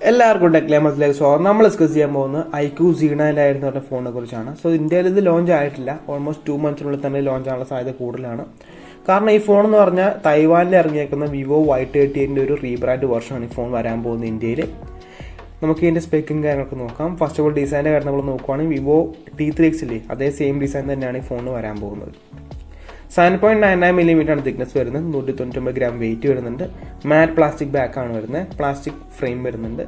എല്ലാവർക്കും ടെക്ലേമസിലേക്ക് സ്വാഗതം. നമ്മൾ ഡിസ്കസ് ചെയ്യാൻ പോകുന്നത് iQOO Z9 എന്ന് പറഞ്ഞ ഫോണിനെ കുറിച്ചാണ്. സോ ഇന്ത്യയിൽ ഇത് ലോഞ്ച് ആയിട്ടില്ല. ഓൾമോസ്റ്റ് 2 മന്ത്സിനുള്ളിൽ തന്നെ ലോഞ്ച് ആകാനുള്ള സാധ്യത കൂടുതലാണ്. കാരണം ഈ ഫോൺ എന്ന് പറഞ്ഞാൽ തൈവാനിൽ ഇറങ്ങിയേക്കുന്ന വിവോ Y38 ഒരു റീബ്രാൻഡ് വെർഷനാണ് ഈ ഫോൺ വരാൻ പോകുന്നത് ഇന്ത്യയിൽ. നമുക്ക് ഇതിൻ്റെ സ്പെക്കും കാര്യങ്ങളൊക്കെ നോക്കാം. ഫസ്റ്റ് ഓഫ് ഓൾ ഡിസൈൻ്റെ കാര്യം നമ്മൾ നോക്കുവാണെങ്കിൽ വിവോ T3X ഇല്ലേ, അതേ സെയിം ഡിസൈൻ തന്നെയാണ് ഈ ഫോണിന് വരാൻ പോകുന്നത്. 7.99mm ആണ് തിക്നെസ് വരുന്നത്, 199 ഗ്രാം വെയിറ്റ് വരുന്നുണ്ട്. മാറ്റ് പ്ലാസ്റ്റിക് ബാക്കാണ് വരുന്നത്, പ്ലാസ്റ്റിക് ഫ്രെയിം വരുന്നുണ്ട്.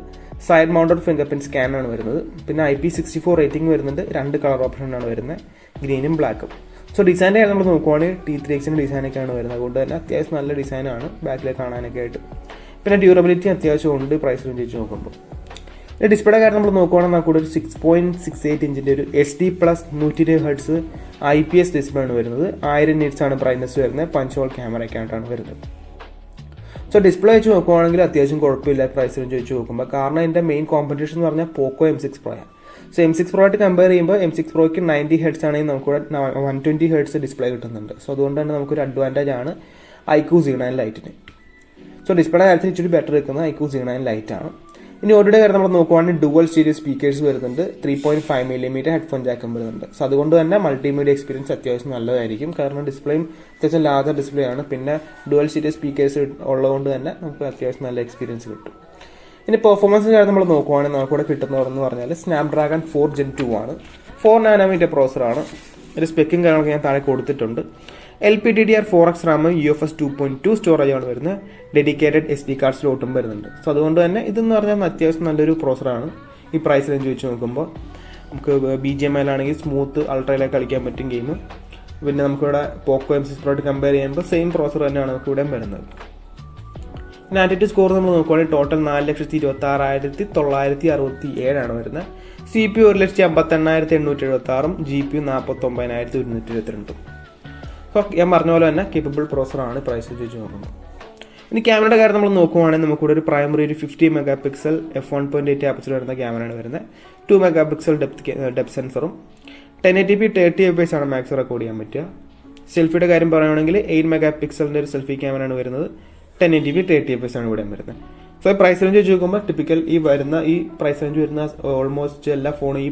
സൈഡ് മൗണ്ടഡ് ഫിംഗർ പ്രിന്റ് സ്കാനാണ് വരുന്നത്. പിന്നെ IP64 റേറ്റിംഗ് വരുന്നുണ്ട്. 2 കളർ ഓപ്ഷനാണ് വരുന്നത്, ഗ്രീനും ബ്ലാക്കും. സോ ഡിസൈൻ്റെ കാര്യം നമ്മൾ നോക്കുവാണെങ്കിൽ T3Xൻ്റെ ഡിസൈനൊക്കെയാണ് വരുന്നത്. അതുകൊണ്ട് തന്നെ അത്യാവശ്യം നല്ല ഡിസൈനാണ് ബാക്കിലേക്ക് കാണാനൊക്കെ ആയിട്ട്. പിന്നെ ഡ്യൂറബിലിറ്റി അത്യാവശ്യം ഉണ്ട് പ്രൈസ് റേഞ്ച് വെച്ച് നോക്കുമ്പോൾ. ഡിസ്പ്ലേയുടെ കാര്യം നമ്മൾ നോക്കുവാണെങ്കിൽ നമുക്കിവിടെ ഒരു 6.68 ഇഞ്ചിൻ്റെ ഒരു HD+ 120 Hz IPS ഡിസ്പ്ലേ ആണ് വരുന്നത്. 1000 nits ആണ് ബ്രൈറ്റ്നസ് വരുന്നത്. പഞ്ച് ഹോൾ ക്യാമറയ്ക്കായിട്ടാണ് വരുന്നത്. സോ ഡിസ്പ്ലേ വെച്ച് നോക്കുവാണെങ്കിൽ അത്യാവശ്യം കുഴപ്പമില്ല പ്രൈസ് റേഞ്ച് വെച്ച് നോക്കുമ്പോൾ. കാരണം എൻ്റെ മെയിൻ കോമ്പറ്റീഷൻ എന്ന് പറഞ്ഞാൽ പോക്കോ M6 Pro ആണ്. സോ M6 Pro ആയിട്ട് കമ്പയർ ചെയ്യുമ്പോൾ M6 Proയ്ക്ക് 90 Hz ആണെങ്കിൽ നമുക്കിവിടെ 120 Hz ഡിസ്പ്ലേ കിട്ടുന്നുണ്ട്. സോ അതുകൊണ്ട് തന്നെ നമുക്കൊരു അഡ്വാൻറ്റേജ് ആണ് iQOO Z9 Liteന്. സോ ഡിസ്പ്ലേയുടെ കാര്യത്തിൽ ഇച്ചിരി ബെറ്റർ നിൽക്കുന്നത് iQOO Z9 Lite ആണ്. ഇനി ഓഡിയോയുടെ കാര്യം നമ്മൾ നോക്കുവാണെങ്കിൽ ഡുവൽ സ്റ്റീരിയോ സ്പീക്കേഴ്സ് വരുന്നുണ്ട്. 3.5mm ഹെഡ്ഫോൺ ജാക്കും വരുന്നുണ്ട്. സോ അതുകൊണ്ട് തന്നെ മൾട്ടിമീഡിയ എക്സ്പീരിയൻസ് അത്യാവശ്യം നല്ലതായിരിക്കും. കാരണം ഡിസ്പ്ലേയും അത്യാവശ്യം ലാർജർ ഡിസ്പ്ലേ ആണ്. പിന്നെ ഡുവൽ സ്റ്റീരിയോ സ്പീക്കേഴ്സ് ഉള്ളതുകൊണ്ട് തന്നെ നമുക്ക് അത്യാവശ്യം നല്ല എക്സ്പീരിയൻസ് കിട്ടും. ഇനി പെർഫോമൻസിന് കാര്യം നമ്മൾ നോക്കുവാണെങ്കിൽ നമുക്കിവിടെ കിട്ടുന്നതെന്ന് പറഞ്ഞാൽ Snapdragon 4 Gen 2 ആണ്. 4nm പ്രോസറാണ്. ഒരു സ്പെക്കും കാര്യങ്ങളൊക്കെ ഞാൻ താഴെ കൊടുത്തിട്ടുണ്ട്. LPDDR4X RAM, UFS 2.2 സ്റ്റോറേജ് ആണ് വരുന്നത്. ഡെഡിക്കേറ്റഡ് SD കാർഡ് സ്ലോട്ടും വരുന്നുണ്ട്. സോ അതുകൊണ്ട് തന്നെ ഇതെന്ന് പറഞ്ഞാൽ അത്യാവശ്യം നല്ലൊരു പ്രോസറാണ് ഈ പ്രൈസ് റേഞ്ച് വെച്ച് നോക്കുമ്പോൾ. നമുക്ക് BGMI ആണെങ്കിൽ സ്മൂത്ത് അൾട്രയിലേക്ക് കളിക്കാൻ പറ്റും ഗെയിം. പിന്നെ നമുക്കിവിടെ പോക്കോ M6 Pro ആയിട്ട് കമ്പയർ ചെയ്യുമ്പോൾ സെയിം പ്രോസർ തന്നെയാണ് നമുക്ക് ഇവിടെ വരുന്നത്. പിന്നെ ആറ്റിറ്റ്യൂഡ് സ്കോർ നമ്മൾ നോക്കുവാണെങ്കിൽ ടോട്ടൽ 4,26,967 ആണ് വരുന്നത്. CPU 1,58,876, GPU 49,122. സോ ഞാൻ പറഞ്ഞ പോലെ തന്നെ കേപ്പബിൾ പ്രോസറാണ് പ്രൈസ് വെച്ച് നോക്കുമ്പോൾ. ഇനി ക്യാമറയുടെ കാര്യം നമ്മൾ നോക്കുവാണെങ്കിൽ നമുക്കിവിടെ ഒരു പ്രൈമറി ഒരു 50 MP f1.8 ആപ്പസിൽ വരുന്ന ക്യാമറയാണ് വരുന്നത്. 2 MP ഡെപ്ത് സെൻസറും 1080p 30fps ആണ് മാക്സ് റെക്കോർഡ് ചെയ്യാൻ പറ്റുക. സെൽഫിയുടെ കാര്യം പറയുകയാണെങ്കിൽ 8 MP ഒരു സെൽഫി ക്യാമറയാണ് വരുന്നത്. 1080p 30fps ആണ് ഇവിടെ വരുന്നത്. സോ പ്രൈസ് റേഞ്ച് വെച്ച് നോക്കുമ്പോൾ ടിപ്പിക്കൽ ഈ പ്രൈസ് റേഞ്ച് വരുന്ന ഓൾമോസ്റ്റ് എല്ലാ ഫോണും ഈ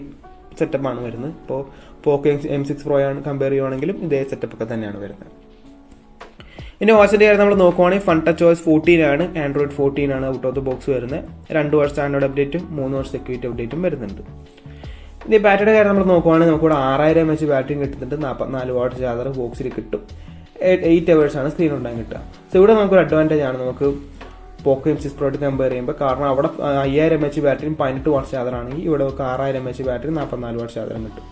സെറ്റപ്പാണ് വരുന്നത്. ഇപ്പോൾ പോക്കോ M6 Pro ആണ് കമ്പയർ ചെയ്യുവാണെങ്കിലും ഇതേ സെറ്റപ്പ് ഒക്കെ തന്നെയാണ് വരുന്നത്. ഇനി വാച്ചിൻ്റെ കാര്യം നമ്മൾ നോക്കുവാണെങ്കിൽ FunTouchOS 14 ആണ്, Android 14 ആണ് ഔട്ട് ഓഫ് ദ ബോക്സ് വരുന്നത്. 2 വർഷം സ്റ്റാൻഡേർഡ് അപ്ഡേറ്റും 3 വർഷം സെക്യൂരിറ്റി അപ്ഡേറ്റും വരുന്നുണ്ട്. ഇനി ബാറ്ററിയുടെ കാര്യം നമ്മൾ നോക്കുവാണെങ്കിൽ നമുക്കിവിടെ 6000 mAh ബാറ്ററിയും കിട്ടുന്നുണ്ട്. 44 വാട്ട് ചാർജർ ബോക്സിൽ കിട്ടും. 8 hours ആണ് സ്ക്രീൻ ഉണ്ടാകാൻ കിട്ടുക. സോ ഇവിടെ നമുക്കൊരു അഡ്വാൻറ്റേജ് ആണ് നമുക്ക് പോക്കോ M6 Pro ആയിട്ട് കമ്പയർ ചെയ്യുമ്പോൾ. കാരണം അവിടെ 5000 mAh ബാറ്ററിയും 18 വാട്ട് ചാർജർ ആണെങ്കിൽ ഇവിടെ നമുക്ക് 6000 mAh ബാറ്ററി 44 വാട്ട് ചാർജറും കിട്ടും.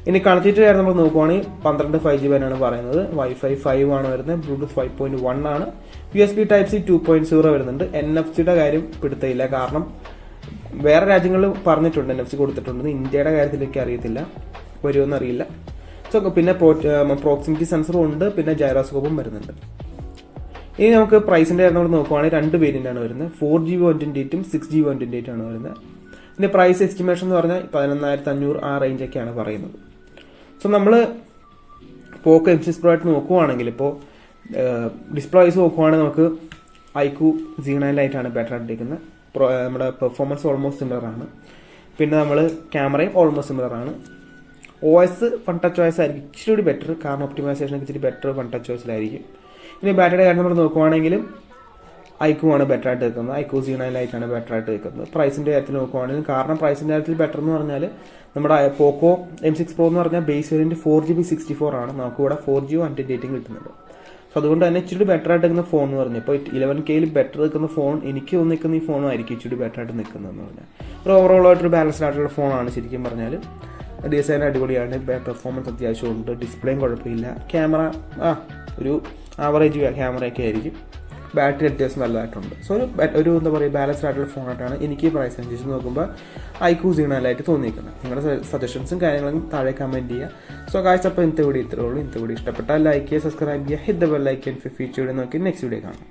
ഇനി കണക്ടിവിറ്റി കാര്യം നമ്മൾ നോക്കുവാണെങ്കിൽ 12 5G ആണ് പറയുന്നത്. Wi-Fi 5 ആണ് വരുന്നത്. Bluetooth 5.1 ആണ്. USB Type-C 2.0 വരുന്നുണ്ട്. NFC-യുടെ കാര്യം പിടുത്തയില്ല. കാരണം വേറെ രാജ്യങ്ങളിൽ പറഞ്ഞിട്ടുണ്ട് NFC കൊടുത്തിട്ടുണ്ടെന്ന്. ഇന്ത്യയുടെ കാര്യത്തിലേക്ക് അറിയത്തില്ല, വരുമെന്ന് അറിയില്ല. സോ പിന്നെ പ്രോക്സിമിറ്റി സെൻസറും ഉണ്ട്. പിന്നെ ജൈറോസ്കോപ്പും വരുന്നുണ്ട്. ഇനി നമുക്ക് പ്രൈസിൻ്റെ കാര്യം നമ്മൾ നോക്കുവാണെങ്കിൽ 2 വേരിയൻ്റ് ആണ് വരുന്നത്. 4GB 128ഉം 6GB 128 ആണ് വരുന്നത്. ഇതിൻ്റെ പ്രൈസ് എസ്റ്റിമേഷൻ എന്ന് പറഞ്ഞാൽ 11,500 ആ റേഞ്ചൊക്കെയാണ് പറയുന്നത്. സോ നമ്മൾ പോക്കോ M6 Pro ആയിട്ട് നോക്കുവാണെങ്കിൽ ഇപ്പോൾ ഡിസ്പ്ലേ വൈസ് നോക്കുവാണെങ്കിൽ നമുക്ക് iQOO Z9 Lite ആണ് ബെറ്റർ ആയിട്ടിരിക്കുന്നത്. നമ്മുടെ പെർഫോമൻസ് ഓൾമോസ്റ്റ് സിമിലർ ആണ്. പിന്നെ നമ്മൾ ക്യാമറയും ഓൾമോസ്റ്റ് സിമിലർ ആണ്. OS FunTouchOS ആയിരിക്കും ഇച്ചിരി കൂടി ബെറ്റർ. കാരണം ഒപ്റ്റിമൈസേഷനൊക്കെ ഇച്ചിരി ബെറ്റർ FunTouchOSലായിരിക്കും. ഇനി ബാറ്ററിയുടെ കാര്യം നമ്മൾ നോക്കുവാണെങ്കിലും iQOO ആണ് ബെറ്റർ ആയിട്ട് നിൽക്കുന്നത്. iQOO Z9 Lite ആണ് ബെറ്റർ ആയിട്ട് നിൽക്കുന്നത്. പ്രൈസിൻ്റെ കാര്യത്തിൽ നോക്കുവാണെങ്കിൽ കാരണം പ്രൈസിൻ്റെ കാര്യത്തിൽ ബെറ്റർ എന്ന് പറഞ്ഞാൽ നമ്മുടെ പോക്കോ M6 Pro എന്ന് പറഞ്ഞാൽ ബേസ് വേരിയൻറ്റ് 4GB 64 ആണ്. നമുക്കിവിടെ 4G 128 കിട്ടുന്നുണ്ട്. സോ അതുകൊണ്ട് തന്നെ ഇച്ചിരി ബെറ്റർ ആയിട്ട് നിൽക്കുന്ന ഫോൺ എന്ന് പറഞ്ഞാൽ ഇപ്പോൾ 11K ബെറ്റർ നിൽക്കുന്ന ഫോൺ എനിക്ക് നിൽക്കുന്ന ഈ ഫോണായിരിക്കും ഇച്ചിരി ബെറ്റർ ആയിട്ട് നിൽക്കുന്നതെന്ന് പറഞ്ഞാൽ. ഒരു ഓവറോൾ ആയിട്ടൊരു ബാലൻസ്ഡ് ആയിട്ടുള്ള ഫോണാണ് ശരിക്കും പറഞ്ഞാൽ. ഡിസൈൻ അടിപൊളിയാണ്. പെർഫോമൻസ് അത്യാവശ്യമുണ്ട്. ഡിസ്പ്ലേയും കുഴപ്പമില്ല. ക്യാമറ ഒരു ആവറേജ് ക്യാമറയൊക്കെ ആയിരിക്കും. ബാറ്ററി അത്യാവശ്യം നല്ലതായിട്ടുണ്ട്. സോ ഒരു എന്താ പറയുക ബാലൻസ്ഡ് ആയിട്ടുള്ള ഫോണായിട്ടാണ് എനിക്ക് പ്രൈസ് അനുസരിച്ച് നോക്കുമ്പോൾ iQOO Z9 Lite തോന്നിയിരിക്കുന്നത്. നിങ്ങളുടെ സജഷൻസും കാര്യങ്ങളും താഴെ കമൻറ്റ് ചെയ്യുക. സോ കാഴ്ച അപ്പോൾ ഇന്നത്തെ വീഡിയോ ഇത്രേ ഉള്ളൂ. ഇന്നത്തെ വീഡിയോ ഇഷ്ടപ്പെട്ടാൽ ലൈക്ക് ചെയ്യുക, സബ്സ്ക്രൈബ് ചെയ്യുക, hit the bell icon for future video നോക്കി നെക്സ്റ്റ് വീഡിയോ കാണാം.